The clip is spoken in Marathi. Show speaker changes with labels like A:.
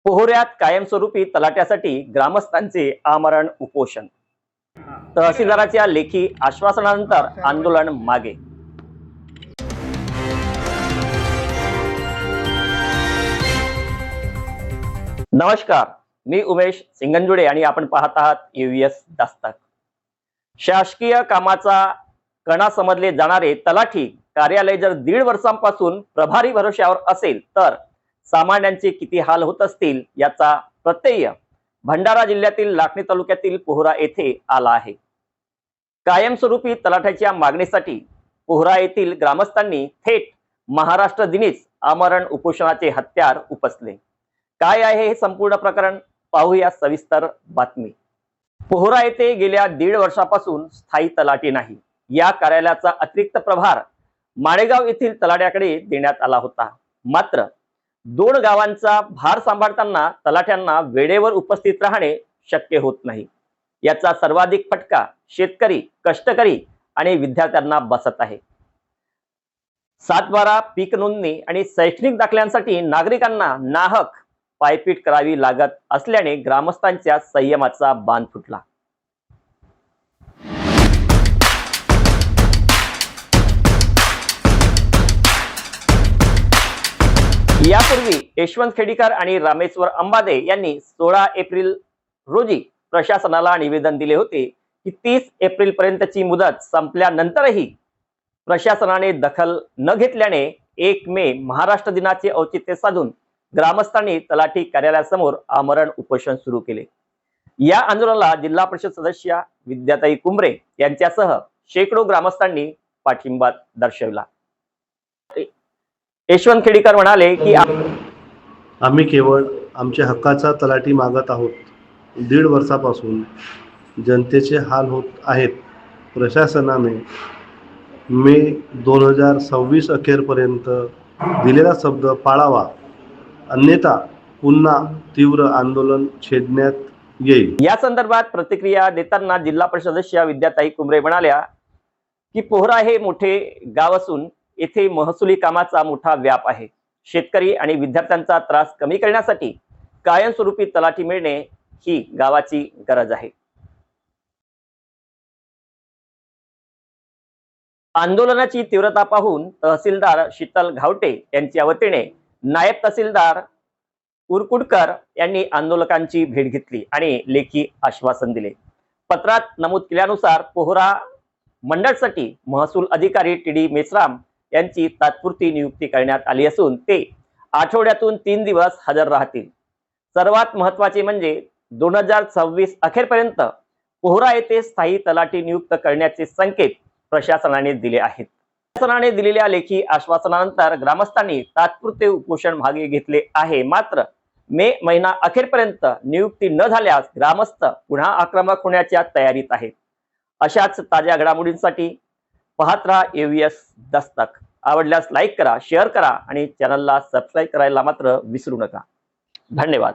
A: पोहऱ्यात कायमस्वरूपी तलाट्यासाठी ग्रामस्थांचे आमरण उपोषण। तहसीलदाराच्या लेखी आश्वासनानंतर आंदोलन मागे। नमस्कार, मी उमेश सिंगंजुडे आणि आपण पाहत आहात यूएस दस्तक। शासकीय कामाचा कणा समजले जाणारे तलाठी कार्यालय जर 1.5 वर्षांपासून प्रभारी भरोश्यावर असेल तर सामान्यांचे किती हाल होत असतील याचा प्रत्यय भंडारा जिल्ह्यातील लाखनी तालुक्यातील पोहरा येथे आला आहे। कायमस्वरूपी तलाठ्याच्या मागणीसाठी पोहरा येथील ग्रामस्थांनी थेट महाराष्ट्र दिनीच आमरण उपोषणाचे हत्यार उपसले। काय आहे हे संपूर्ण प्रकरण पाहूया सविस्तर बातमी। पोहरा येथे गेल्या 1.5 वर्षापासून स्थायी तलाठी नाही। या कार्यालयाचा अतिरिक्त प्रभार माळेगाव येथील तलाट्याकडे देण्यात आला होता। मात्र 2 गावांचा भार सांभाळताना तलाठ्यांना वेळेवर उपस्थित राहणे शक्य होत नाही। याचा सर्वाधिक फटका शेतकरी, कष्टकरी आणि विद्यार्थ्यांना बसत आहे। 7/12 पीक नोंदणी आणि शैक्षणिक दाखल्यांसाठी नागरिकांना नाहक पायपीट करावी लागत असल्याने ग्रामस्थांच्या संयमाचा बांध फुटला। यापूर्वी यशवंत खेडीकर आणि रामेश्वर अंबादे यांनी 16 एप्रिल रोजी प्रशासनाला निवेदन दिले होते की 30 एप्रिल पर्यंतची मुदत संपल्यानंतरही प्रशासनाने दखल न घेतल्याने 1 मे महाराष्ट्र दिनाचे औचित्य साधून ग्रामस्थांनी तलाठी कार्यालयासमोर आमरण उपोषण सुरू केले। या आंदोलनाला जिल्हा परिषद सदस्य विद्याताई कुंभरे यांच्यासह शेकडो ग्रामस्थांनी पाठिंबा दर्शवला। यशवंत खेडीकर म्हणाले की
B: आम्ही केवळ आमच्या हक्काचा तलाठी मागत आहोत। 1.5 वर्षापासून जनतेचे हाल होत आहेत। प्रशासनाने मे 2026 अखेरपर्यंत दिलेला शब्द पाळावा, अन्यथा पुन्हा तीव्र आंदोलन छेडण्यात येईल।
A: या संदर्भात प्रतिक्रिया देताना जिल्हा परिषद सदस्य विद्याताई कुंभरे म्हणाल्या की पोहरा हे मोठे गाव असून येथे महसुली कामाचा मोठा व्याप आहे। शेतकरी आणि विद्यार्थ्यांचा त्रास कमी करण्यासाठी कायमस्वरूपी तलाठी मिळणे ही गावाची गरज आहे। आंदोलनाची तीव्रता पाहून तहसीलदार शीतल घावटे यांच्या वतीने नायब तहसीलदार उरकुडकर यांनी आंदोलकांची भेट घेतली आणि लेखी आश्वासन दिले। पत्रात नमूद केल्यानुसार पोहरा मंडळसाठी महसूल अधिकारी टीडी मेश्राम यांची तात्पुरती नियुक्ती करण्यात आली असून ते आठवड्यातून 3 दिवस हजर राहतील। सर्वात महत्त्वाचे म्हणजे 2026 अखेरपर्यंत पोहरा येथे स्थायी तलाठी नियुक्त करण्याचे संकेत प्रशासनाने दिले आहेत। प्रशासनाने दिलेल्या लेखी आश्वासनानंतर ग्रामस्थांनी तात्पुरते उपोषण मागे घेतले आहे। मात्र मे महिना अखेरपर्यंत नियुक्ती न झाल्यास ग्रामस्थ पुन्हा आक्रमक होण्याच्या तयारीत आहेत। अशाच ताज्या घडामोडींसाठी पाहत राहा यूएस दस्तक। आवडल्यास लाईक करा, शेअर करा आणि चॅनलला सबस्क्राईब करायला मात्र विसरू नका। धन्यवाद।